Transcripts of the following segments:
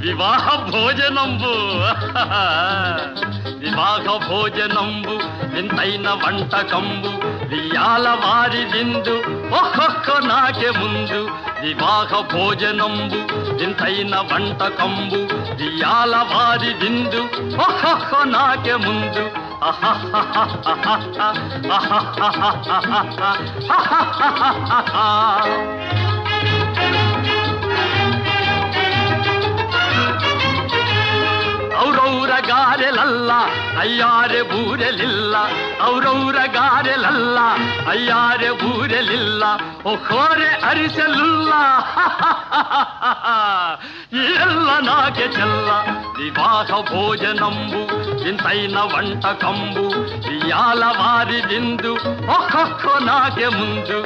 వివాహ భోజనంబు వివాహ భోజనంబు వింతైన వంటకంబు వియాల వారి విందు ఒక్కొక్క నాకే ముందు వివాహ భోజనంబు వింతైన వంటకంబు వియాల వారి విందు ఒక్కొక్క నాకే ముందు ಔರೌರ ಗಾರೆಲಲ್ಲ ಅಯ್ಯಾರೆ ಬೂರೆಲಿಲ್ಲ ಔರೌರ ಗಾರೆಲಲ್ಲ ಅಯ್ಯಾರೆ ಬೂರೆಲಿಲ್ಲ ಒಕ್ಕೋರೆ ಅರಿಸಲಿಲ್ಲ ಎಲ್ಲ ನಾಕೆ ಚೆಲ್ಲ ವಿವಾಹ ಭೋಜನಂಬು ಇಂತೈನ వంటకంబు ఇయాల వారి విందు ఒక్కొక్క నాకే ముందు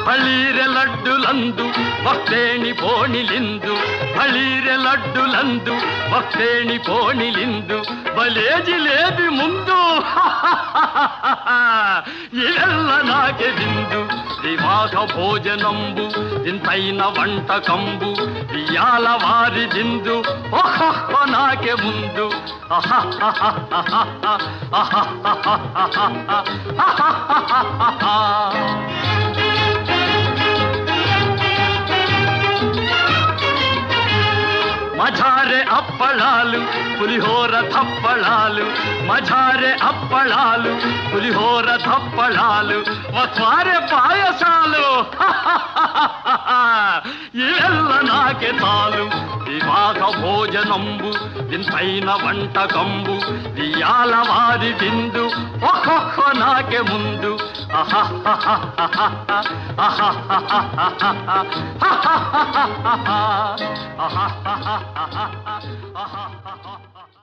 ಬಳೀರೆ ಲಡ್ಡುಲಂದು ಭಕ್ತೇಣಿ ಪೋಣಿಲಿಂದು ಬಳೀರೆ ಲಡ್ಡುಲಂದು ಭಕ್ತೇಣಿ ಪೋಣಿಲಿಂದು ಬಲೇ ಜಿಲೇಬಿ ಮುಂದು ಇವೆಲ್ಲ ನಾಕೆ ಬಿಂದು ವಿವಾಹ ಭೋಜನಂಬು ಇಂತೈನ వంటకంబు ఇయాల వారి విందు ఒక్కొక్క నాకే ముందు మజారే అప్పళాలు పులిహోర తప్పళాలు మజారే అప్పళాలు పులిహోర తప్పళాలు మస్వారే పాయసాలు ఇವೆಲ್ಲ నాకే తాలు వివాహ భోజనంబు ఇంతైన వంటకంబు వియాల వారి విందు ఒక్కొక్క నాకే ముందు